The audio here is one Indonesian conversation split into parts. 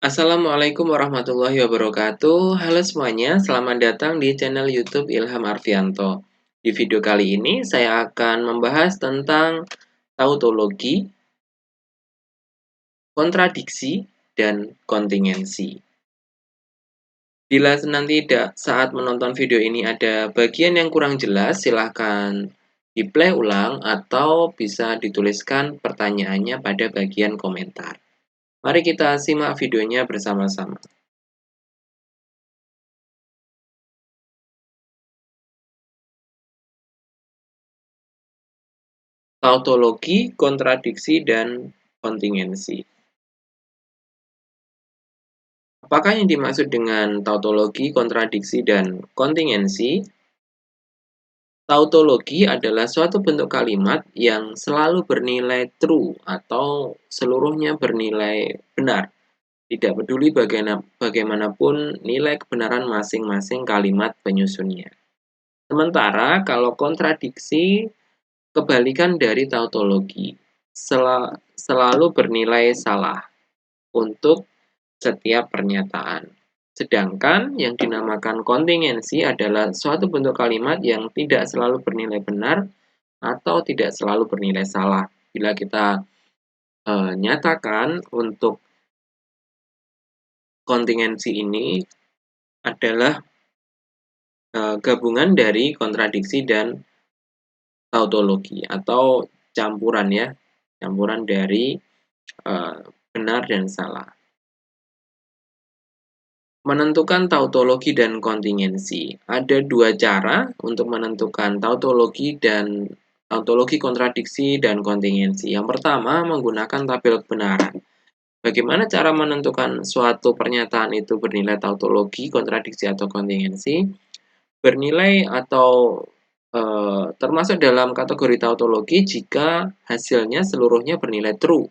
Assalamualaikum warahmatullahi wabarakatuh. Halo semuanya, selamat datang di channel YouTube Ilham Arfianto. Di video kali ini saya akan membahas tentang tautologi, kontradiksi, dan kontingensi. Bila nanti saat menonton video ini ada bagian yang kurang jelas, silahkan di-play ulang atau bisa dituliskan pertanyaannya pada bagian komentar. Mari kita simak videonya bersama-sama. Tautologi, kontradiksi, dan kontingensi. Apakah yang dimaksud dengan tautologi, kontradiksi, dan kontingensi? Tautologi adalah suatu bentuk kalimat yang selalu bernilai true atau seluruhnya bernilai benar. Tidak peduli bagaimanapun nilai kebenaran masing-masing kalimat penyusunnya. Sementara kalau kontradiksi, kebalikan dari tautologi, selalu bernilai salah untuk setiap pernyataan. Sedangkan yang dinamakan kontingensi adalah suatu bentuk kalimat yang tidak selalu bernilai benar atau tidak selalu bernilai salah. Bila kita nyatakan untuk kontingensi ini adalah gabungan dari kontradiksi dan tautologi atau campuran ya, campuran dari benar dan salah. Menentukan tautologi dan kontingensi. Ada dua cara untuk menentukan tautologi kontradiksi dan kontingensi. Yang pertama, menggunakan tabel kebenaran. Bagaimana cara menentukan suatu pernyataan itu bernilai tautologi, kontradiksi, atau kontingensi? Bernilai atau termasuk dalam kategori tautologi jika hasilnya seluruhnya bernilai true.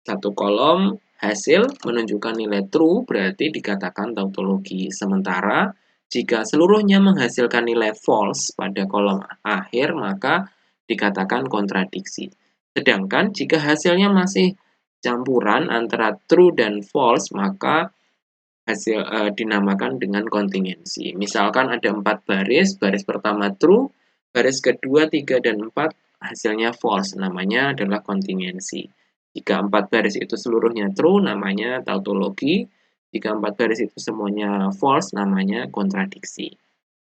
Satu kolom hasil menunjukkan nilai true berarti dikatakan tautologi. Sementara jika seluruhnya menghasilkan nilai false pada kolom akhir maka dikatakan kontradiksi. Sedangkan jika hasilnya masih campuran antara true dan false maka hasil dinamakan dengan kontingensi. Misalkan ada 4 baris, baris pertama true, baris kedua, 3, dan 4 hasilnya false, namanya adalah kontingensi. Jika 4 baris itu seluruhnya true, namanya tautologi. Jika 4 baris itu semuanya false, namanya kontradiksi.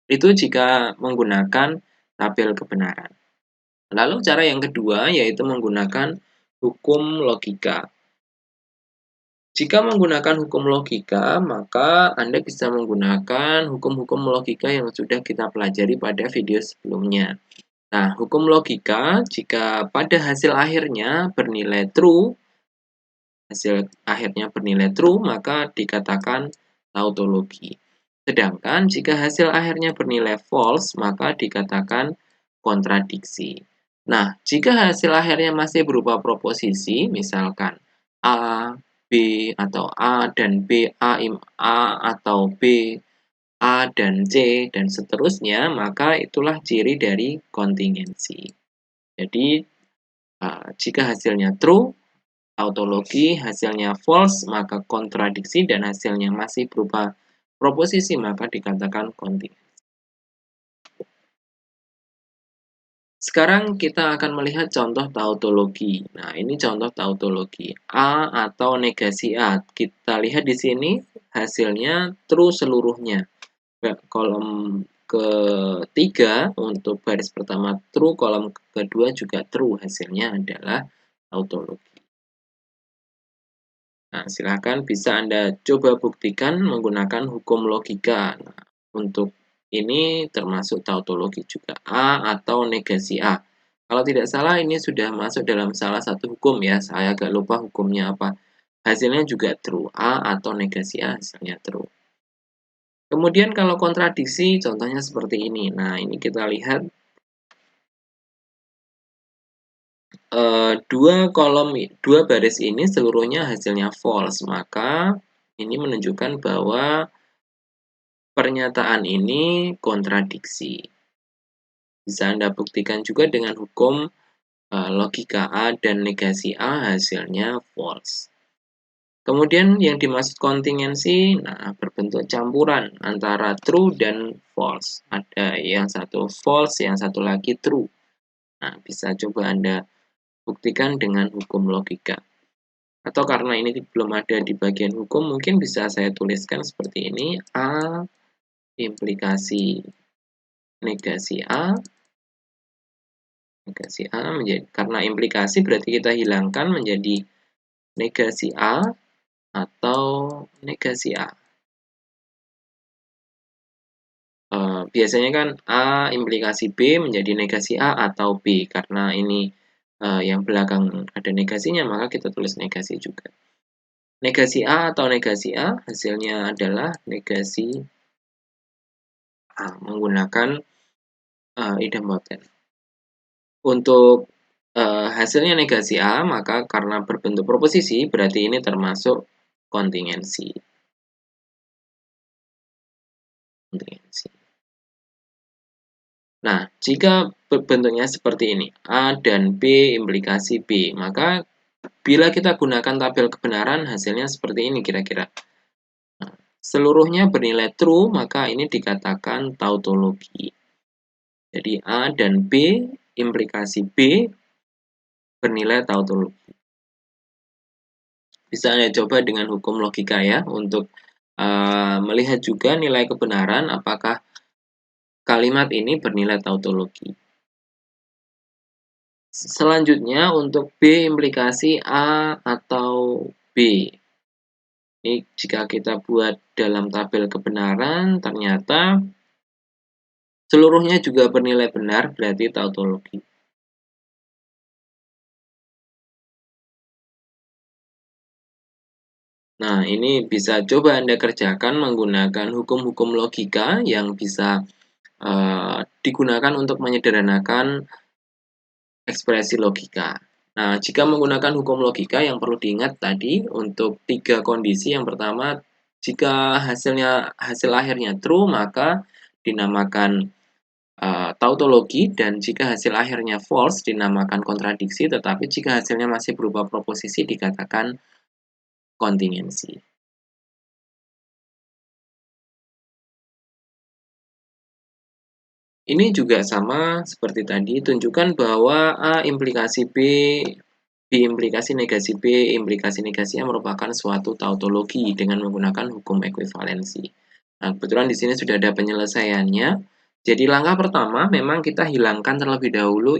Itu jika menggunakan tabel kebenaran. Lalu cara yang kedua yaitu menggunakan hukum logika. Jika menggunakan hukum logika, maka Anda bisa menggunakan hukum-hukum logika yang sudah kita pelajari pada video sebelumnya. Nah, hukum logika jika pada hasil akhirnya bernilai true, maka dikatakan tautologi. Sedangkan jika hasil akhirnya bernilai false, maka dikatakan kontradiksi. Nah, jika hasil akhirnya masih berupa proposisi, misalkan A, B, atau A dan B, A atau B, A dan C, dan seterusnya, maka itulah ciri dari kontingensi. Jadi, jika hasilnya true, tautologi, hasilnya false, maka kontradiksi, dan hasilnya masih berupa proposisi, maka dikatakan kontingensi. Sekarang kita akan melihat contoh tautologi. Nah, ini contoh tautologi. A atau negasi A. Kita lihat di sini hasilnya true seluruhnya. Kolom ketiga untuk baris pertama true, kolom kedua juga true. Hasilnya adalah tautologi. Nah, silakan bisa Anda coba buktikan menggunakan hukum logika. Nah, untuk ini termasuk tautologi juga. A atau negasi A. Kalau tidak salah ini sudah masuk dalam salah satu hukum ya. Saya agak lupa hukumnya apa. Hasilnya juga true. A atau negasi A hasilnya true. Kemudian kalau kontradiksi contohnya seperti ini. Nah, ini kita lihat dua baris ini seluruhnya hasilnya false. Maka ini menunjukkan bahwa pernyataan ini kontradiksi. Bisa Anda buktikan juga dengan hukum logika A dan negasi A hasilnya false. Kemudian yang dimaksud kontingensi, nah berbentuk campuran antara true dan false. Ada yang satu false, yang satu lagi true. Nah, bisa coba Anda buktikan dengan hukum logika. Atau karena ini belum ada di bagian hukum, mungkin bisa saya tuliskan seperti ini. A implikasi negasi A, negasi A menjadi, karena implikasi berarti kita hilangkan menjadi negasi A atau negasi A. Biasanya kan A implikasi B menjadi negasi A atau B, karena ini yang belakang ada negasinya, maka kita tulis negasi juga. Negasi A atau negasi A hasilnya adalah negasi A menggunakan idempoten. Untuk hasilnya negasi A, maka karena berbentuk proposisi, berarti ini termasuk kontingensi. Nah, jika bentuknya seperti ini, A dan B implikasi B, maka bila kita gunakan tabel kebenaran, hasilnya seperti ini kira-kira. Nah, seluruhnya bernilai true, maka ini dikatakan tautologi. Jadi A dan B implikasi B bernilai tautologi. Bisa Anda coba dengan hukum logika ya, untuk melihat juga nilai kebenaran apakah kalimat ini bernilai tautologi. Selanjutnya untuk B implikasi A atau B. Ini jika kita buat dalam tabel kebenaran, ternyata seluruhnya juga bernilai benar, berarti tautologi. Nah, ini bisa coba Anda kerjakan menggunakan hukum-hukum logika yang bisa digunakan untuk menyederhanakan ekspresi logika. Nah, jika menggunakan hukum logika yang perlu diingat tadi untuk 3 kondisi. Yang pertama, jika hasil akhirnya true, maka dinamakan tautologi, dan jika hasil akhirnya false dinamakan kontradiksi, tetapi jika hasilnya masih berupa proposisi dikatakan kontingensi. Ini juga sama seperti tadi, tunjukkan bahwa A implikasi B, B implikasi negasi B, implikasi negasinya merupakan suatu tautologi dengan menggunakan hukum ekuivalensi. Nah, kebetulan di sini sudah ada penyelesaiannya. Jadi langkah pertama memang kita hilangkan terlebih dahulu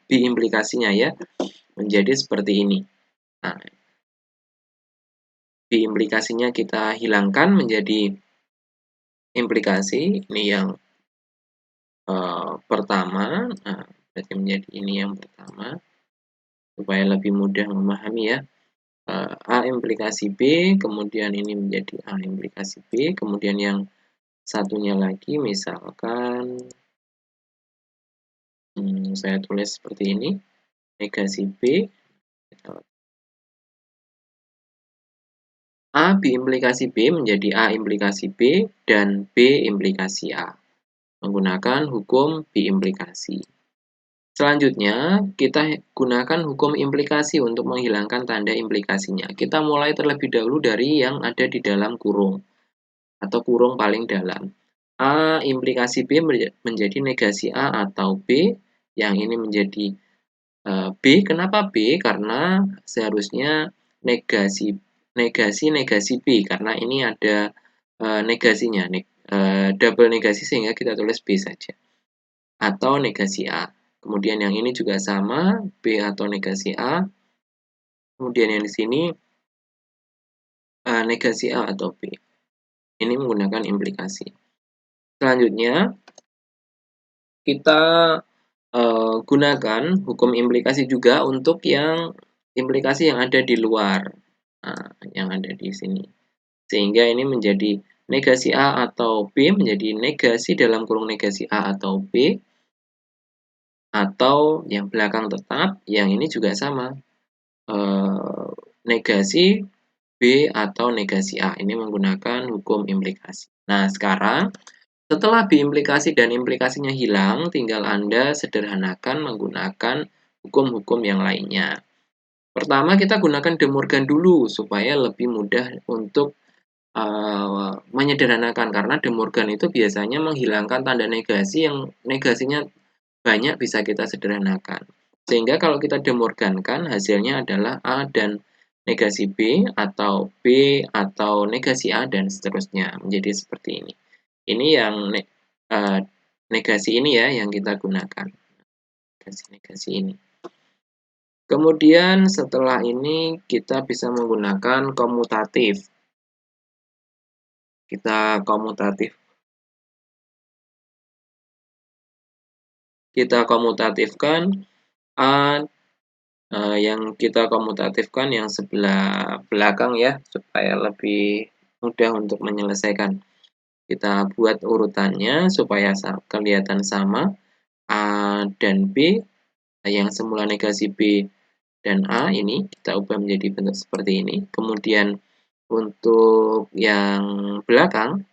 B implikasinya ya, menjadi seperti ini. Nah, B implikasinya kita hilangkan menjadi implikasi, ini yang pertama. Nah, berarti menjadi ini yang pertama, supaya lebih mudah memahami ya. A implikasi B, kemudian ini menjadi A implikasi B, kemudian yang satunya lagi misalkan saya tulis seperti ini, negasi B, A B implikasi B menjadi A implikasi B dan B implikasi A, menggunakan hukum B implikasi. Selanjutnya, kita gunakan hukum implikasi untuk menghilangkan tanda implikasinya. Kita mulai terlebih dahulu dari yang ada di dalam kurung, atau kurung paling dalam. A implikasi B menjadi negasi A atau B, yang ini menjadi B. Kenapa B? Karena seharusnya negasi B, karena ini ada negasinya, double negasi, sehingga kita tulis B saja. Atau negasi A. Kemudian yang ini juga sama, B atau negasi A. Kemudian yang di sini negasi A atau B. Ini menggunakan implikasi. Selanjutnya, kita gunakan hukum implikasi juga untuk yang implikasi yang ada di luar. Nah, yang ada di sini. Sehingga ini menjadi negasi A atau B menjadi negasi dalam kurung negasi A atau B, atau yang belakang tetap, yang ini juga sama. Negasi B atau negasi A. Ini menggunakan hukum implikasi. Nah, sekarang setelah B implikasi dan implikasinya hilang, tinggal Anda sederhanakan menggunakan hukum-hukum yang lainnya. Pertama kita gunakan De Morgan dulu supaya lebih mudah untuk menyederhanakan, karena De Morgan itu biasanya menghilangkan tanda negasi yang negasinya banyak bisa kita sederhanakan. Sehingga kalau kita De Morgankan hasilnya adalah A dan negasi B, atau B atau negasi A, dan seterusnya menjadi seperti ini. Ini yang negasi ini ya yang kita gunakan. Negasi ini. Kemudian setelah ini kita bisa menggunakan komutatif. Kita komutatifkan A, yang kita komutatifkan yang sebelah belakang ya, supaya lebih mudah untuk menyelesaikan. Kita buat urutannya supaya kelihatan sama. A dan B yang semula negasi B dan A ini kita ubah menjadi bentuk seperti ini. Kemudian untuk yang belakang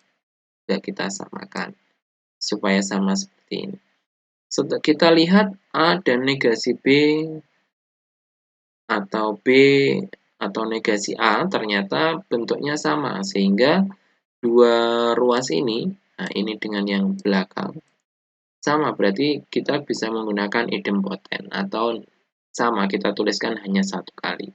juga kita samakan supaya sama seperti ini. Kita lihat A dan negasi B atau B atau negasi A ternyata bentuknya sama, sehingga dua ruas ini, nah ini dengan yang belakang sama, berarti kita bisa menggunakan idempoten atau sama, kita tuliskan hanya satu kali.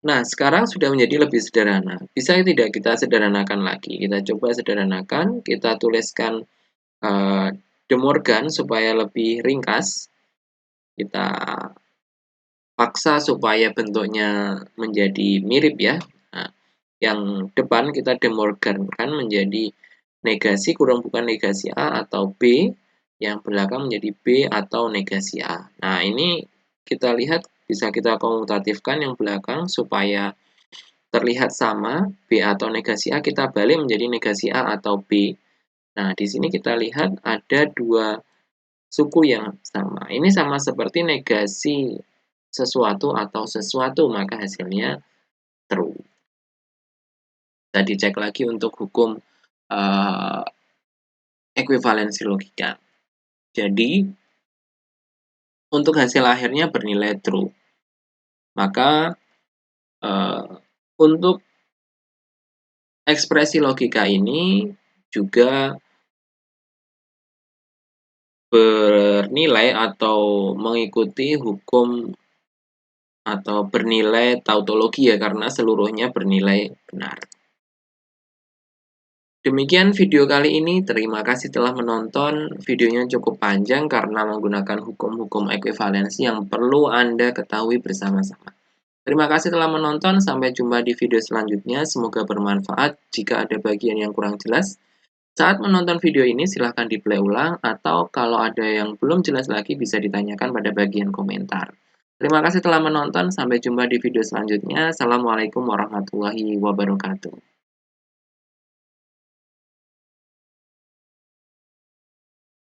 Nah, sekarang sudah menjadi lebih sederhana. Bisa tidak kita sederhanakan lagi? Kita coba sederhanakan, kita tuliskan De Morgan supaya lebih ringkas. Kita paksa supaya bentuknya menjadi mirip ya. Nah, yang depan kita De Morgan kan menjadi negasi kurang bukan negasi A atau B, yang belakang menjadi B atau negasi A. Nah, ini kita lihat bisa kita komutatifkan yang belakang supaya terlihat sama, B atau negasi A kita balik menjadi negasi A atau B. Nah, di sini kita lihat ada dua suku yang sama. Ini sama seperti negasi sesuatu atau sesuatu, maka hasilnya true. Bisa dicek lagi untuk hukum ekuivalensi logika. Jadi, untuk hasil akhirnya bernilai true. Maka, untuk ekspresi logika ini juga bernilai atau mengikuti hukum atau bernilai tautologi ya, karena seluruhnya bernilai benar. Demikian video kali ini, terima kasih telah menonton. Videonya cukup panjang karena menggunakan hukum-hukum ekuivalensi yang perlu Anda ketahui bersama-sama. Terima kasih telah menonton, sampai jumpa di video selanjutnya. Semoga bermanfaat. Jika ada bagian yang kurang jelas saat menonton video ini, silahkan di-play ulang, atau kalau ada yang belum jelas lagi bisa ditanyakan pada bagian komentar. Terima kasih telah menonton, sampai jumpa di video selanjutnya. Assalamualaikum warahmatullahi wabarakatuh.